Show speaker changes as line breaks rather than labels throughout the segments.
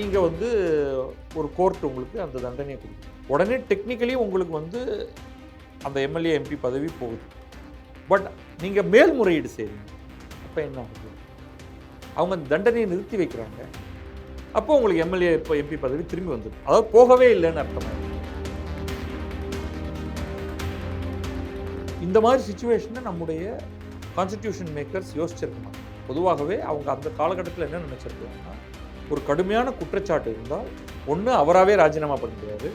நீங்கள் வந்து ஒரு கோர்ட் உங்களுக்கு அந்த தண்டனையை கொடுக்கும். உடனே டெக்னிக்கலி உங்களுக்கு வந்து அந்த எம்எல்ஏ எம்பி பதவி போகுது. பட் நீங்கள் மேல்முறையீடு செய்கிறீங்க, அப்போ என்ன ஆகுது? அவங்க அந்த தண்டனையை நிறுத்தி வைக்கிறாங்க. அப்போ உங்களுக்கு எம்எல்ஏ இப்போ எம்பி பதவி திரும்பி வந்துடும். அதாவது போகவே இல்லைன்னு அர்த்தமாக. இந்த மாதிரி சுச்சுவேஷனை நம்முடைய கான்ஸ்டிடியூஷன் மேக்கர்ஸ் யோசிச்சிருக்கணும். பொதுவாகவே அவங்க அந்த காலகட்டத்தில் என்ன நினச்சிருக்காங்கன்னா, ஒரு கடுமையான குற்றச்சாட்டு இருந்தால் ஒன்று அவராகவே ராஜினாமா பண்ணிடுவார்,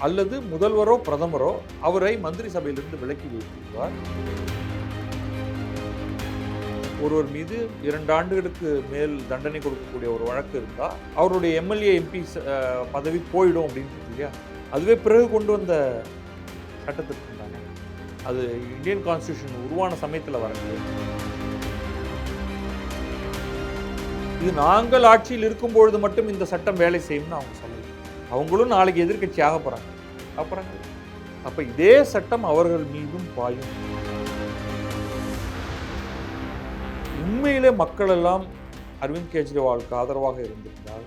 அல்லது முதல்வரோ பிரதமரோ அவரை மந்திரி சபையிலிருந்து விலக்கி வைத்திருப்பார். ஒருவர் மீது 2 ஆண்டுகளுக்கு மேல் தண்டனை கொடுக்கக்கூடிய ஒரு வழக்கு இருந்தால் அவருடைய எம்எல்ஏ எம்பி பதவி போயிடும் அப்படின்னு இல்லையா? அதுவே பிறகு கொண்டு வந்த சட்டத்திற்கு தானே. அது இந்தியன் கான்ஸ்டியூஷன் உருவான சமயத்தில் வரல. இது நாங்கள் ஆட்சியில் இருக்கும்பொழுது மட்டும் இந்த சட்டம் வேலை செய்யும்னு அவங்க சொல்லலை. அவங்களும் நாளைக்கு எதிர்க்கட்சி ஆக போகிறாங்க. அப்புறம் அப்போ இதே சட்டம் அவர்கள் மீதும் பாயும். உண்மையிலே மக்கள் எல்லாம் அரவிந்த் கெஜ்ரிவாலுக்கு ஆதரவாக இருந்திருந்தால்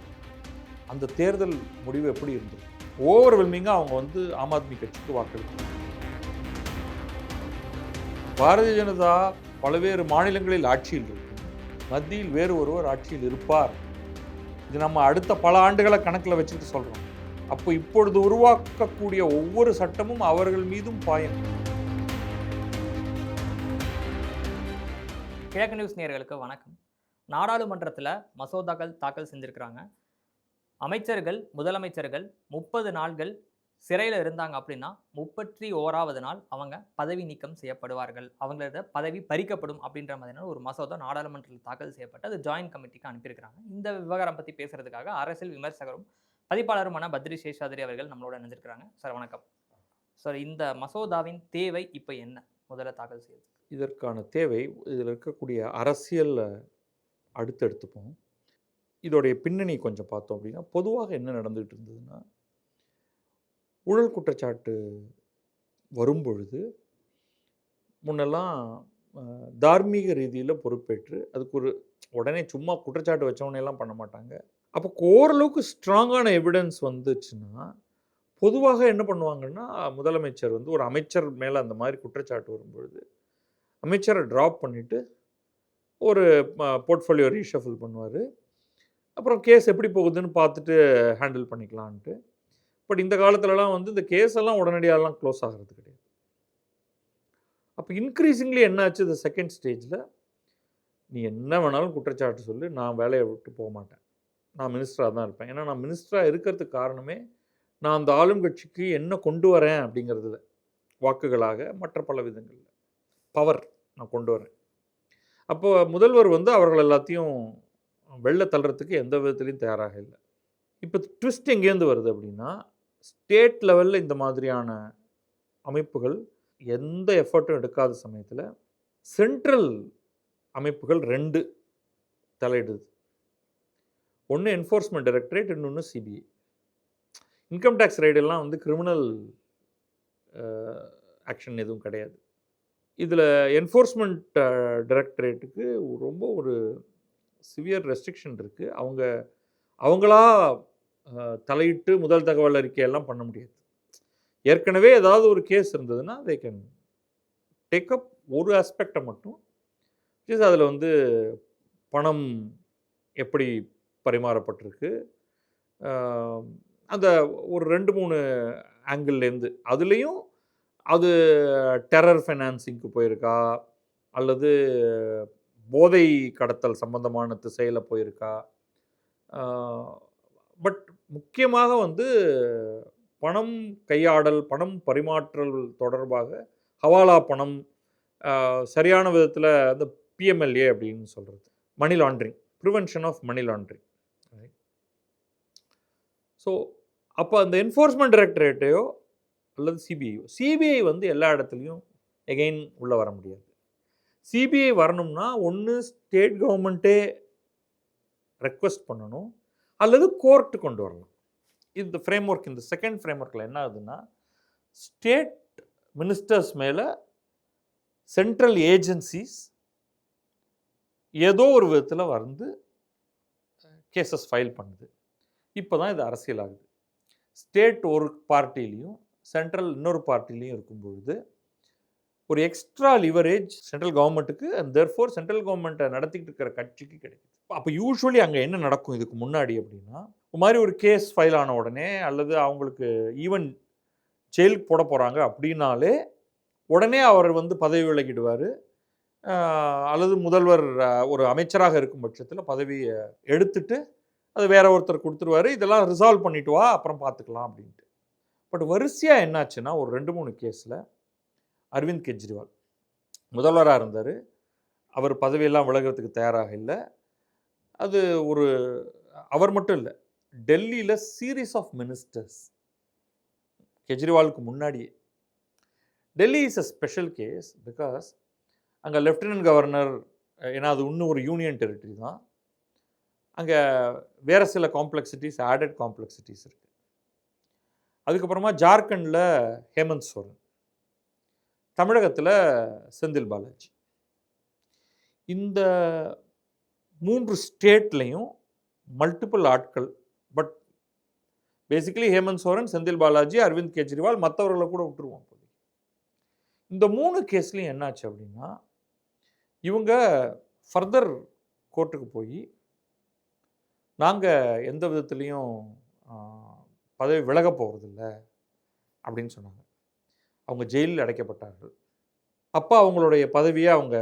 அந்த தேர்தல் முடிவு எப்படி இருந்தது? ஓவர்வெல்மிங்காக அவங்க வந்து ஆம் ஆத்மி கட்சிக்கு வாக்களித்தாங்க. பாரதிய ஜனதா பல்வேறு மாநிலங்களில் ஆட்சியில் இருக்கு, மத்தியில் வேறு ஒருவர் ஆட்சியில் இருப்பார். இது நம்ம அடுத்த பல ஆண்டுகளை கணக்கில் வச்சுட்டு சொல்கிறோம். அப்போ இப்பொழுது உருவாக்கக்கூடிய ஒவ்வொரு சட்டமும் அவர்கள் மீதும் பாயும்.
கிழக்கு நியூஸ் நேயர்களுக்கு வணக்கம். நாடாளுமன்றத்தில் மசோதாக்கள் தாக்கல் செஞ்சுருக்கிறாங்க. அமைச்சர்கள், முதலமைச்சர்கள் 30 நாட்கள் சிறையில் இருந்தாங்க அப்படின்னா 31வது நாள் அவங்க பதவி நீக்கம் செய்யப்படுவார்கள், அவங்களோட பதவி பறிக்கப்படும் அப்படின்ற மாதிரியான ஒரு மசோதா நாடாளுமன்றத்தில் தாக்கல் செய்யப்பட்டு அது ஜாயின்ட் கமிட்டிக்கு அனுப்பியிருக்கிறாங்க. இந்த விவகாரம் பற்றி பேசுறதுக்காக அரசியல் விமர்சகரும் பதிப்பாளருமான பத்ரி சேஷாத்ரி அவர்கள் நம்மளோட நினைஞ்சிருக்கிறாங்க. சார் வணக்கம். சார், இந்த மசோதாவின் தேவை இப்போ என்ன? முதல்ல தாக்கல் செய்யுது.
இதற்கான தேவை, இதில் இருக்கக்கூடிய அரசியல் அடுத்தெடுத்துப்போம். இதோடைய பின்னணி கொஞ்சம் பார்த்தோம் அப்படின்னா, பொதுவாக என்ன நடந்துகிட்டு இருந்ததுன்னா, ஊழல் குற்றச்சாட்டு வரும்பொழுது முன்னெல்லாம் தார்மீக ரீதியில் பொறுப்பேற்று அதுக்கு ஒரு உடனே சும்மா குற்றச்சாட்டு வச்சவனையெல்லாம் பண்ண மாட்டாங்க. அப்போ ஓரளவுக்கு ஸ்ட்ராங்கான எவிடன்ஸ் வந்துச்சுன்னா பொதுவாக என்ன பண்ணுவாங்கன்னா, முதலமைச்சர் வந்து ஒரு அமைச்சர் மேலே அந்த மாதிரி குற்றச்சாட்டு வரும்பொழுது அமைச்சரை ட்ராப் பண்ணிவிட்டு ஒரு போர்ட்ஃபோலியோ ரீஷஃபில் பண்ணுவார். அப்புறம் கேஸ் எப்படி போகுதுன்னு பார்த்துட்டு ஹேண்டில் பண்ணிக்கலான்ட்டு. பட் இந்த காலத்துலலாம் வந்து இந்த கேஸ் எல்லாம் உடனடியாகலாம் க்ளோஸ் ஆகிறது கிடையாது. அப்போ இன்க்ரீசிங்லி என்னாச்சு, இந்த செகண்ட் ஸ்டேஜில் நீ என்ன வேணாலும் குற்றச்சாட்டு சொல்லு, நான் வேலையை விட்டு போக மாட்டேன், நான் மினிஸ்டராக தான் இருப்பேன். ஏன்னா நான் மினிஸ்டராக இருக்கிறதுக்கு காரணமே நான் அந்த ஆளும் கட்சிக்கு என்ன கொண்டு வரேன் அப்படிங்கிறதுல, வாக்குகளாக மற்ற பல விதங்களில் பவர் நான் கொண்டு வரேன். அப்போ முதல்வர் வந்து அவர்கள் எல்லாத்தையும் வெளில தள்ளுறதுக்கு எந்த விதத்துலையும் தயாராக இல்லை. இப்போ ட்விஸ்ட் எங்கேருந்து வருது அப்படின்னா, ஸ்டேட் லெவலில் இந்த மாதிரியான அமைப்புகள் எந்த எஃபர்ட்டும் எடுக்காத சமயத்தில் சென்ட்ரல் அமைப்புகள் 2 தலையிடுது. ஒன்று என்ஃபோர்ஸ்மெண்ட் டைரக்டரேட், இன்னொன்று சிபிஐ. இன்கம் டேக்ஸ் ரைடெல்லாம் வந்து கிரிமினல் ஆக்ஷன் எதுவும் கிடையாது. இதில் என்ஃபோர்ஸ்மெண்ட் டைரக்டரேட்டுக்கு ரொம்ப ஒரு சிவியர் ரெஸ்ட்ரிக்ஷன் இருக்குது. அவங்களா தலையிட்டு முதல் தகவல் அறிக்கையெல்லாம் பண்ண முடியாது. ஏற்கனவே ஏதாவது ஒரு கேஸ் இருந்ததுன்னா தே கேன் டேக் அப் ஒரு ஆஸ்பெக்டை மட்டும். அதில் வந்து பணம் எப்படி பரிமாறப்பட்டிருக்கு, அந்த ஒரு 2-3 ஆங்கிள்லேருந்து, அதுலேயும் அது டெரர் ஃபைனான்சிங்க்கு போயிருக்கா அல்லது போதை கடத்தல் சம்பந்தமான திசையில் போயிருக்கா. பட் முக்கியமாக வந்து பணம் கையாடல், பணம் பரிமாற்றல் தொடர்பாக ஹவாலா பணம் சரியான விதத்தில் அந்த பிஎம்எல்ஏ அப்படின்னு சொல்கிறது, money laundering, prevention of money laundering. So அப்போ அந்த என்ஃபோர்ஸ்மெண்ட் டைரக்டரேட்டையோ அல்லது சிபிஐ வந்து எல்லா இடத்துலையும் எகெயின் உள்ளே வர முடியாது. சிபிஐ வரணும்னா ஒன்று ஸ்டேட் கவர்மெண்ட்டே ரெக்வெஸ்ட் பண்ணணும் அல்லது கோர்ட்டு கொண்டு வரலாம். இந்த ஃப்ரேம் ஒர்க், இந்த செகண்ட் ஃப்ரேம் ஒர்க்கில் என்ன ஆகுதுன்னா, ஸ்டேட் மினிஸ்டர்ஸ் மேலே சென்ட்ரல் ஏஜென்சிஸ் ஏதோ ஒரு விதத்தில் வந்து கேசஸ் ஃபைல் பண்ணுது. இப்போ தான் இது அரசியல் ஆகுது. ஸ்டேட் ஒரு பார்ட்டிலையும் சென்ட்ரல் இன்னொரு பார்ட்டிலையும் இருக்கும் பொழுது ஒரு எக்ஸ்ட்ரா லிவரேஜ் சென்ட்ரல் கவர்மெண்ட்டுக்கு அண்ட் தேர்ஃபோர் சென்ட்ரல் கவர்மெண்ட்டை நடத்திக்கிட்டு இருக்கிற கட்சிக்கு கிடைக்குது. அப்போ யூஸ்வலி அங்கே என்ன நடக்கும் இதுக்கு முன்னாடி அப்படின்னா, ஒரு மாதிரி ஒரு கேஸ் ஃபைல் ஆன உடனே அல்லது அவங்களுக்கு ஈவன் ஜெயிலுக்கு போட போகிறாங்க அப்படின்னாலே உடனே அவர் வந்து பதவி விலகிடுவார். அல்லது முதல்வர் ஒரு அமைச்சராக இருக்கும் பட்சத்தில் பதவியை எடுத்துட்டு அது வேற ஒருத்தர் கொடுத்துருவாரு. இதெல்லாம் ரிசால்வ் பண்ணிட்டு வா அப்புறம் பார்த்துக்கலாம் அப்படின்ட்டு. பட் வரிசையாக என்னாச்சுன்னா ஒரு 2-3 கேஸில் அரவிந்த் கெஜ்ரிவால் முதல்வராக இருந்தார். அவர் பதவியெல்லாம் விலகிறதுக்கு தயாராக இல்லை. அது ஒரு அவர் மட்டும் இல்லை, டெல்லியில் சீரீஸ் ஆஃப் மினிஸ்டர்ஸ் கெஜ்ரிவாலுக்கு முன்னாடியே. Delhi is a special case because அங்கே லெஃப்டினன்ட் கவர்னர், ஏன்னா அது இன்னும் ஒரு யூனியன் டெரிட்டரி தான், அங்கே வேறு சில காம்ப்ளெக்சிட்டிஸ், ஆடட் காம்ப்ளெக்சிட்டிஸ் இருக்குது. அதுக்கப்புறமா ஜார்க்கண்டில் ஹேமந்த் சோரன், தமிழகத்தில் செந்தில் பாலாஜி. இந்த 3 ஸ்டேட்லேயும் மல்டிபிள் ஆட்கள். பட் பேசிக்கலி ஹேமந்த் சோரன், செந்தில் பாலாஜி, அரவிந்த் கெஜ்ரிவால், மற்றவர்களை கூட விட்டுருவோம். இந்த 3 கேஸ்லையும் என்னாச்சு அப்படின்னா, இவங்க ஃபர்தர் கோர்ட்டுக்கு போய் நாங்கள் எந்த விதத்துலேயும் பதவி விலக போகிறதில்ல அப்படின்னு சொன்னாங்க. அவங்க ஜெயிலில் அடைக்கப்பட்டார்கள். அப்போ அவங்களுடைய பதவியை அவங்க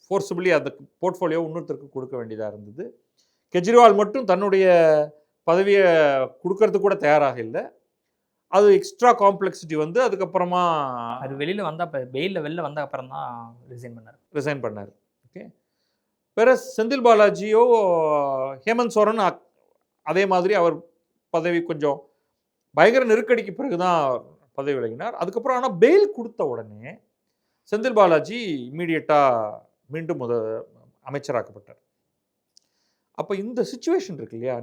ஃபோர்ஸபிளி அந்த போர்ட்ஃபோலியோ இன்னொருத்தருக்கு கொடுக்க வேண்டியதாக இருந்தது. கெஜ்ரிவால் மட்டும் தன்னுடைய பதவியை கொடுக்கறதுக்கு கூட தயாராக இல்லை. அது எக்ஸ்ட்ரா காம்ப்ளெக்சிட்டி வந்து அதுக்கப்புறமா
அது வெளியில் வந்தால் வெளில வந்த அப்புறம் தான் ரிசைன் பண்ணார். ஓகே. வேற செந்தில் பாலாஜியோ ஹேமந்த் சோரன் அதே மாதிரி அவர் பதவி கொஞ்சம் பயங்கர நெருக்கடிக்கு பிறகு தான் பதவி விலகினார். அதுக்கப்புறம் ஆனால் பெயில் கொடுத்த உடனே செந்தில் பாலாஜி இம்மீடியட்டாக மீண்டும் அமைச்சராக்கப்பட்டார். அப்போ இந்த சுச்சுவேஷன் இருக்கு இல்லையா,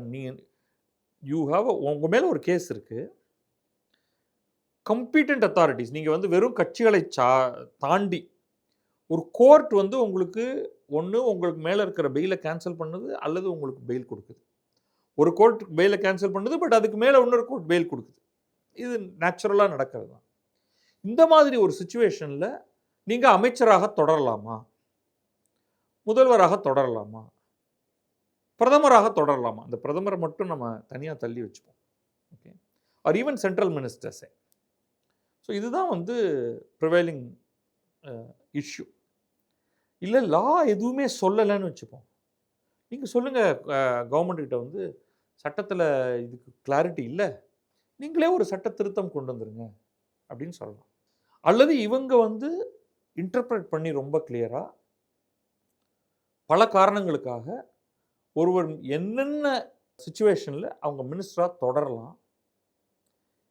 உங்கள் மேலே ஒரு கேஸ் இருக்குது, கம்பீட்டன்ட் அத்தாரிட்டிஸ், நீங்கள் வந்து வெறும் கட்சிகளை தாண்டி ஒரு கோர்ட் வந்து உங்களுக்கு உங்களுக்கு மேலே இருக்கிற பெயிலை கேன்சல் பண்ணுது அல்லது உங்களுக்கு பெயில் கொடுக்குது. ஒரு கோர்ட் பெயிலை கேன்சல் பண்ணுது, பட் அதுக்கு மேலே இன்னொரு கோர்ட் பெயில் கொடுக்குது. இது நேச்சுரலாக நடக்கிறது தான். இந்த மாதிரி ஒரு சுச்சுவேஷனில் நீங்கள் அமைச்சராக தொடரலாமா, முதல்வராக தொடரலாமா, பிரதமராக தொடரலாமா? அந்த பிரதமரை மட்டும் நம்ம தனியாக தள்ளி வச்சுப்போம். ஓகே. ஆர் ஈவன் சென்ட்ரல் மினிஸ்டர்ஸே. ஸோ இதுதான் வந்து ப்ரிவைலிங் இஷ்யூ. இல்லை லா எதுவுமே சொல்லலைன்னு வச்சுப்போம். நீங்கள் சொல்லுங்கள் கவர்மெண்ட்கிட்ட வந்து சட்டத்தில் இதுக்கு கிளாரிட்டி இல்லை, நீங்களே ஒரு சட்ட திருத்தம் கொண்டு வந்துருங்க அப்படின்னு சொல்லலாம். அல்லது இவங்க வந்து இன்டர்பிரட் பண்ணி ரொம்ப கிளியராக பல காரணங்களுக்காக ஒருவர் என்னென்ன சுச்சுவேஷனில் அவங்க மினிஸ்டராக தொடரலாம்,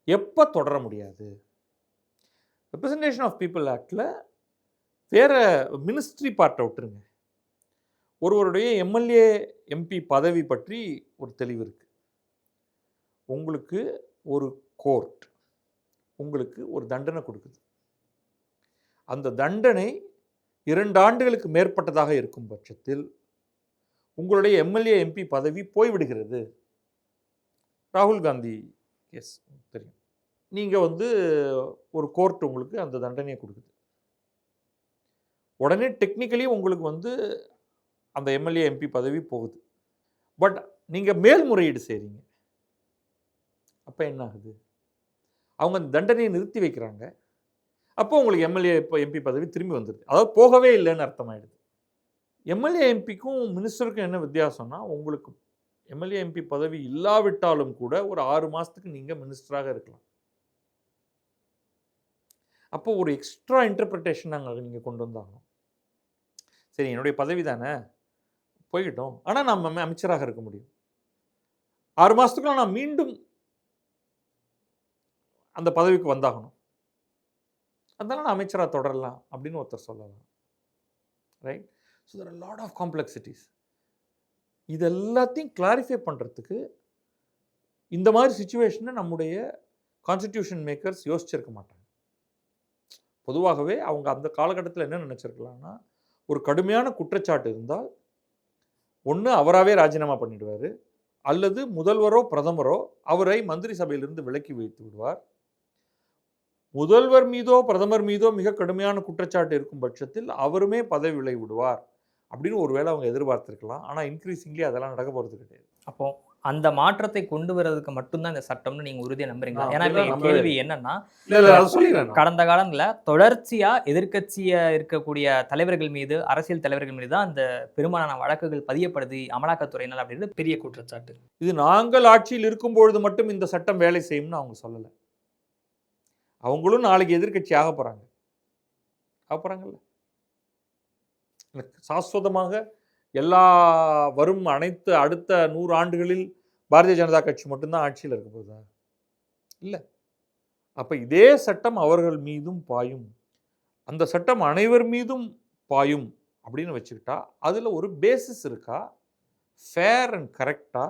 எப்போ தொடர முடியாது. ரெப்ரசன்டேஷன் ஆஃப் பீப்புள் ஆக்டில் வேறு மினிஸ்ட்ரி பார்ட்டை விட்டுருங்க, ஒருவருடைய எம்எல்ஏ எம்பி பதவி பற்றி ஒரு தெளிவு இருக்குது. உங்களுக்கு ஒரு கோர்ட் உங்களுக்கு ஒரு தண்டனை கொடுக்குது. அந்த தண்டனை 2 ஆண்டுகளுக்கு மேற்பட்டதாக இருக்கும் பட்சத்தில் உங்களுடைய எம்எல்ஏ எம்பி பதவி போய்விடுகிறது. ராகுல் காந்தி கேஸ் தெரியும். நீங்கள் வந்து ஒரு கோர்ட் உங்களுக்கு அந்த தண்டனையை கொடுக்குது. உடனே டெக்னிக்கலி உங்களுக்கு வந்து அந்த எம்எல்ஏ எம்பி பதவி போகுது. பட் நீங்கள் மேல்முறையீடு செய்கிறீங்க. அப்போ என்ன ஆகுது? அவங்க அந்த தண்டனையை நிறுத்தி வைக்கிறாங்க. அப்போ உங்களுக்கு எம்எல்ஏ எம்பி பதவி திரும்பி வந்துடுது. அதாவது போகவே இல்லைன்னு அர்த்தமாயிடுது. எம்எல்ஏ எம்பிக்கும் மினிஸ்டருக்கும் என்ன வித்தியாசம்னா, உங்களுக்கு எம்எல்ஏ எம்பி பதவி இல்லாவிட்டாலும் கூட ஒரு 6 மாதத்துக்கு நீங்கள் மினிஸ்டராக இருக்கலாம். அப்போ ஒரு எக்ஸ்ட்ரா இன்டர்பிரிட்டேஷன் நாங்கள் நீங்கள் கொண்டு வந்தாகணும். சரி, என்னுடைய பதவி தானே போய்கிட்டோம், ஆனால் நம்ம அமைச்சராக இருக்க முடியும். 6 மாதத்துக்குள்ள நான் மீண்டும் அந்த பதவிக்கு வந்தாகணும், அதனால நான் அமைச்சராக தொடரலாம் அப்படின்னு ஒருத்தர் சொல்லலாம். Right. So there are lot of complexities. இது எல்லாத்தையும் கிளாரிஃபை பண்ணுறதுக்கு இந்த மாதிரி சுச்சுவேஷனை நம்முடைய கான்ஸ்டிடியூஷன் மேக்கர்ஸ் யோசிச்சிருக்க மாட்டாங்க. பொதுவாகவே அவங்க அந்த காலகட்டத்தில் என்ன நினச்சிருக்கலாம்னா, ஒரு கடுமையான குற்றச்சாட்டு இருந்தால் ஒன்று அவராகவே ராஜினாமா பண்ணிடுவார்,
அல்லது முதல்வரோ பிரதமரோ அவரை மந்திரி சபையிலிருந்து விலக்கி வைத்து விடுவார். முதல்வர் மீதோ பிரதமர் மீதோ மிக கடுமையான குற்றச்சாட்டு இருக்கும் பட்சத்தில் அவருமே பதவி விலகி விடுவார் அப்படின்னு ஒருவேளை அவங்க எதிர்பார்த்திருக்கலாம். ஆனால் இன்க்ரீசிங்லி அதெல்லாம் நடக்க போகிறது கிடையாது.
அப்போ அந்த மாற்றத்தை கொண்டு வரதுக்கு மட்டும்தான் இந்த சட்டம்னு நீங்க உறுதியா நம்புறீங்களா? ஏன்னா இப்ப
அப்படிலாம்
என் கேள்வி என்னன்னா,
சொல்லிடுறேன்.
கடந்த காலங்கள்ல தொடர்ச்சியா எதிர்க்கட்சியா இருக்கக்கூடிய தலைவர்கள் மீது, அரசியல் தலைவர்கள் மீது தான் அந்த பெரும்பாலான வழக்குகள் பதியப்படுது அமலாக்கத்துறையினால் அப்படின்றது பெரிய குற்றச்சாட்டு.
இது நாங்கள் ஆட்சியில் இருக்கும் பொழுது மட்டும் இந்த சட்டம் வேலை செய்யும்னு அவங்க சொல்லலை. அவங்களும் நாளைக்கு எதிர்க்கட்சி ஆக போறாங்க. போறாங்கல்ல, சாஸ்வதமாக எல்லா வரும் அனைத்து அடுத்த 100 ஆண்டுகளில் பாரதிய ஜனதா கட்சி மட்டும்தான் ஆட்சியில் இருக்க போகுதா? இல்லை. அப்ப இதே சட்டம் அவர்கள் மீதும் பாயும், அந்த சட்டம் அனைவர் மீதும் பாயும் அப்படின்னு வச்சுக்கிட்டா அதுல ஒரு பேசிஸ் இருக்கா, ஃபேர் அண்ட் கரெக்டா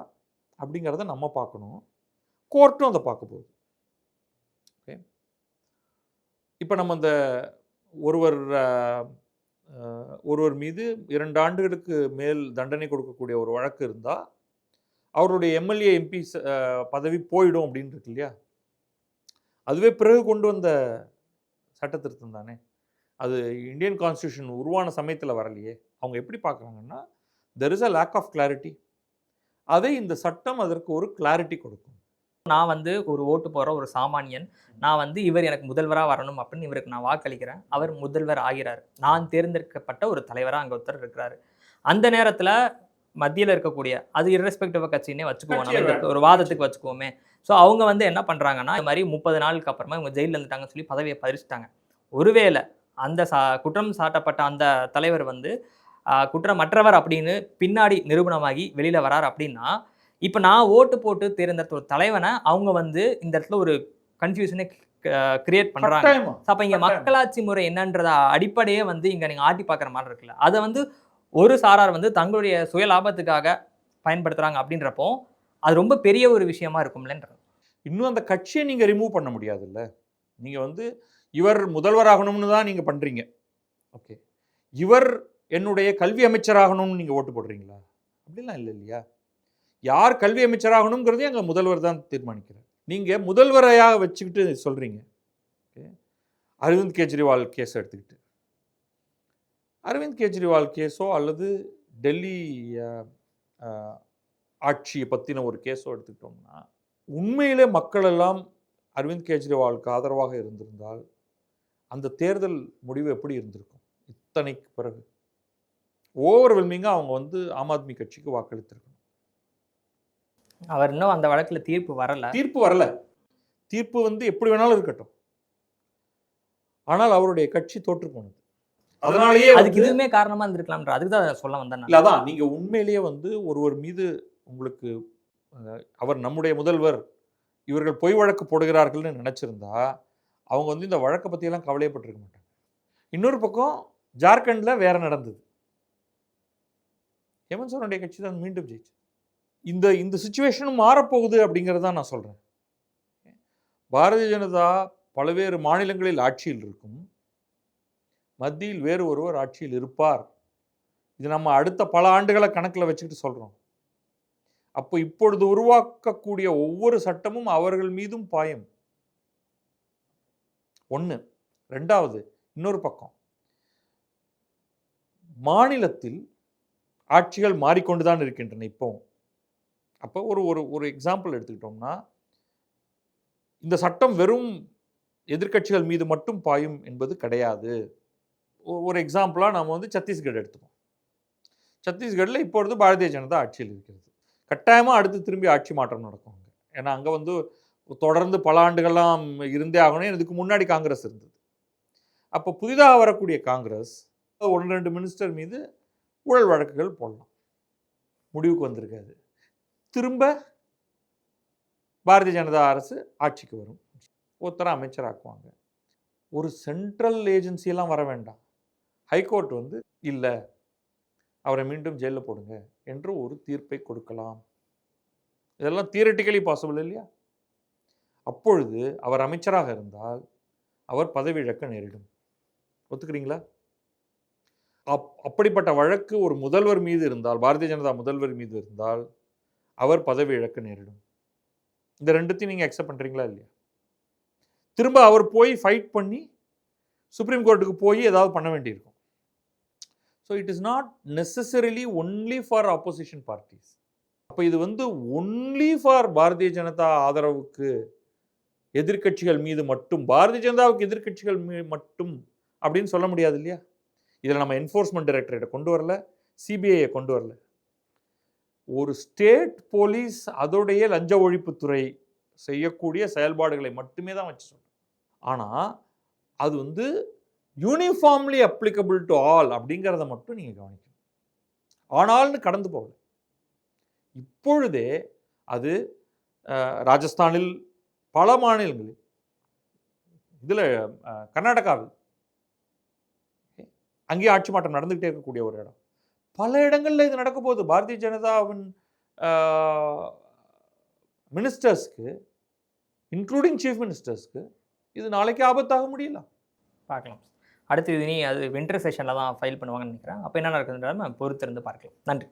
அப்படிங்கிறத நம்ம பார்க்கணும். கோர்ட்டும் அதை பார்க்க போகுது. ஓகே, இப்போ நம்ம இந்த ஒருவர் மீது 2 ஆண்டுகளுக்கு மேல் தண்டனை கொடுக்கக்கூடிய ஒரு வழக்கு இருந்தால் அவருடைய எம்எல்ஏ எம்பி பதவி போயிடும் அப்படின்னு இருக்கு இல்லையா? அதுவே பிறகு கொண்டு வந்த சட்ட திருத்தம் தானே. அது இந்தியன் கான்ஸ்டியூஷன் உருவான சமயத்தில் வரலையே. அவங்க எப்படி பார்க்குறாங்கன்னா, there is a lack of clarity. அதை இந்த சட்டம் அதற்கு ஒரு கிளாரிட்டி கொடுக்கும்.
நான் வந்து ஒரு ஓட்டு போற ஒரு சாமானியன், நான் வந்து இவர் எனக்கு முதல்வரா வரணும் அப்படின்னு இவருக்கு நான் வாக்களிக்கிறேன். அவர் முதல்வர் ஆகிறார். நான் தேர்ந்தெடுக்கப்பட்ட ஒரு தலைவரா அங்க ஒருத்தர் இருக்கிறாரு. அந்த நேரத்துல மத்தியில இருக்கக்கூடிய, அது இர்ரெஸ்பெக்டிவ் ஆஃப் கட்சின்னே வச்சுக்குவோம், நம்ம இந்த ஒரு வாதத்துக்கு வச்சுக்குவோமே. ஸோ அவங்க வந்து என்ன பண்றாங்கன்னா, இந்த மாதிரி 30 நாளுக்கு அப்புறமா இவங்க ஜெயிலில் இருந்துட்டாங்கன்னு சொல்லி பதவியை பறிச்சுட்டாங்க. ஒருவேளை அந்த குற்றம் சாட்டப்பட்ட அந்த தலைவர் வந்து குற்றமற்றவர் அப்படின்னு பின்னாடி நிரூபணமாகி வெளியில வரார் அப்படின்னா, இப்போ நான் ஓட்டு போட்டு தேர்ந்தெடுத்த ஒரு தலைவனை அவங்க வந்து இந்த இடத்துல ஒரு கன்ஃபியூஷனை கிரியேட் பண்றாங்க. அப்ப இங்க மக்களாட்சி முறை என்னன்றத அடிப்படையே வந்து இங்க நீங்க ஆட்டி பார்க்குற மாதிரி இருக்குல்ல, அதை வந்து ஒரு சாரார் வந்து தங்களுடைய சுய லாபத்துக்காக பயன்படுத்துறாங்க அப்படின்றப்போ அது ரொம்ப பெரிய ஒரு விஷயமா இருக்கும்லன்ற.
இன்னும் அந்த கட்சியை நீங்க ரிமூவ் பண்ண முடியாதுல்ல. நீங்க வந்து இவர் முதல்வராகணும்னு தான் நீங்க பண்றீங்க. ஓகே, இவர் என்னுடைய கல்வி அமைச்சராகணும்னு நீங்க ஓட்டு போடுறீங்களா? அப்படிலாம் இல்லை இல்லையா? யார் கல்வி அமைச்சராகணுங்கிறதே அங்கே முதல்வர் தான் தீர்மானிக்கிறார். நீங்க முதல்வரையாக வச்சுக்கிட்டு சொல்றீங்க. ஓகே, அரவிந்த் கெஜ்ரிவால் கேஸ் எடுத்துக்கிட்டு, அரவிந்த் கெஜ்ரிவால் கேஸோ அல்லது டெல்லி ஆட்சியை பற்றின ஒரு கேஸோ எடுத்துக்கிட்டோம்னா, உண்மையிலே மக்கள் எல்லாம் அரவிந்த் கெஜ்ரிவாலுக்கு ஆதரவாக இருந்திருந்தால் அந்த தேர்தல் முடிவு எப்படி இருந்திருக்கும்? இத்தனைக்கு பிறகு ஓவர்வெல்மிங்காக அவங்க வந்து ஆம் ஆத்மி கட்சிக்கு வாக்களித்திருக்கணும்.
அவர் இன்னும் அந்த வழக்கில் தீர்ப்பு வரல.
தீர்ப்பு வந்து எப்படி வேணாலும் இருக்கட்டும், ஆனால் அவருடைய கட்சி தோற்று போனது. அதனாலேயே
அதுக்கு இதுவுமே காரணமா இருந்திருக்கலாம்ன்ற, அதுக்கு தான் சொல்ல வந்தேன்.
இல்லை, அதான் நீங்க உண்மையிலேயே வந்து ஒருவர் மீது உங்களுக்கு அவர் நம்முடைய முதல்வர், இவர்கள் பொய் வழக்கு போடுகிறார்கள்னு நினைச்சிருந்தா அவங்க வந்து இந்த வழக்கை பற்றியெல்லாம் கவலையப்பட்டிருக்க மாட்டாங்க. இன்னொரு பக்கம் ஜார்க்கண்டில் வேற நடந்தது. ஹேமந்த் சோரனுடைய கட்சி தான் மீண்டும் ஜெயிச்சு. இந்த சுச்சுவேஷனும் மாறப்போகுது அப்படிங்கிறது தான் நான் சொல்கிறேன். பாரதிய ஜனதா பல்வேறு மாநிலங்களில் ஆட்சியில் இருக்கும், மத்தியில் வேறு ஒருவர் ஆட்சியில் இருப்பார். இது நம்ம அடுத்த பல ஆண்டுகளை கணக்கில் வச்சுக்கிட்டு சொல்கிறோம். அப்போ இப்பொழுது உருவாக்கக்கூடிய ஒவ்வொரு சட்டமும் அவர்கள் மீதும் பாயும். ஒன்று. ரெண்டாவது, இன்னொரு பக்கம் மாநிலத்தில் ஆட்சிகள் மாறிக்கொண்டுதான் இருக்கின்றன இப்போ. அப்போ ஒரு எக்ஸாம்பிள் எடுத்துக்கிட்டோம்னா, இந்த சட்டம் வெறும் எதிர்க்கட்சிகள் மீது மட்டும் பாயும் என்பது கிடையாது. ஒரு எக்ஸாம்பிளாக நம்ம வந்து சத்தீஸ்கர் எடுத்துப்போம். சத்தீஸ்கரில் இப்பொழுது பாரதிய ஜனதா ஆட்சியில் இருக்கிறது. கட்டாயமாக அடுத்து திரும்பி ஆட்சி மாற்றம் நடக்கும் அங்கே. ஏன்னா அங்கே வந்து தொடர்ந்து பல ஆண்டுகள்லாம் இருந்தே ஆகணும். இதுக்கு முன்னாடி காங்கிரஸ் இருந்தது. அப்போ புதிதாக வரக்கூடிய காங்கிரஸ் 1-2 மினிஸ்டர் மீது ஊழல் வழக்குகள் போடலாம், முடிவுக்கு வந்திருக்காது. திரும்ப பாரதிய ஜனதா அரசு ஆட்சிக்கு வரும், ஒருத்தர அமைச்சராக்குவாங்க. ஒரு சென்ட்ரல் ஏஜென்சியெல்லாம் வர வேண்டாம். ஹைகோர்ட் வந்து இல்லை, அவரை மீண்டும் ஜெயிலில் போடுங்க என்று ஒரு தீர்ப்பை கொடுக்கலாம். இதெல்லாம் தியரிட்டிக்கலி பாசிபிள் இல்லையா? அப்பொழுது அவர் அமைச்சராக இருந்தால் அவர் பதவி இழக்க நேரிடும். ஒத்துக்கிறீங்களா? அப்படிப்பட்ட வழக்கு ஒரு முதல்வர் மீது இருந்தால், பாரதிய ஜனதா முதல்வர் மீது இருந்தால், அவர் பதவி இழக்க நேரிடும். இந்த ரெண்டுத்தையும் நீங்கள் அக்செப்ட் பண்ணுறீங்களா இல்லையா? திரும்ப அவர் போய் ஃபைட் பண்ணி சுப்ரீம் கோர்ட்டுக்கு போய் ஏதாவது பண்ண வேண்டியிருக்கும். So it is not necessarily only for opposition parties. அப்போ இது ஒன்லி ஃபார் பாரதிய ஜனதா ஆதரவுக்கு எதிர்க்கட்சிகள் மீது மட்டும், பாரதிய ஜனதாவுக்கு எதிர்க்கட்சிகள் மட்டும் அப்படின்னு சொல்ல முடியாது இல்லையா? இதில் நம்ம என்ஃபோர்ஸ்மெண்ட் டைரக்டரேட்டை கொண்டு வரல, சிபிஐயை கொண்டு வரல. ஒரு ஸ்டேட் போலீஸ் அதோடைய லஞ்ச ஒழிப்புத்துறை செய்யக்கூடிய செயல்பாடுகளை மட்டுமே தான் வச்சு சொல்றோம். ஆனால் அது யூனிஃபார்ம்லி அப்ளிகபிள் டு ஆல் அப்படிங்கிறத மட்டும் நீங்கள் கவனிக்கணும். ஆனால்னு கடந்து போகல. இப்பொழுதே அது ராஜஸ்தானில், பல மாநிலங்களில், இதில் கர்நாடகாவில் அங்கேயே ஆட்சி மாற்றம் நடந்துகிட்டே இருக்கக்கூடிய ஒரு இடம். பல இடங்களில் இது நடக்க போகுது. பாரதிய ஜனதாவின் மினிஸ்டர்ஸ்க்கு, இன்க்ளூடிங் சீஃப் மினிஸ்டர்ஸ்க்கு இது நாளைக்கு ஆபத்தாக முடியலாம்.
பார்க்கலாம். அடுத்து இனி அது வின்டர் செஷனில் தான் ஃபைல் பண்ணுவாங்கன்னு நினைக்கிறேன். அப்போ என்ன நடக்குதுன்றதை நம்ம பொறுத்திருந்து பார்க்கலாம். நன்றி.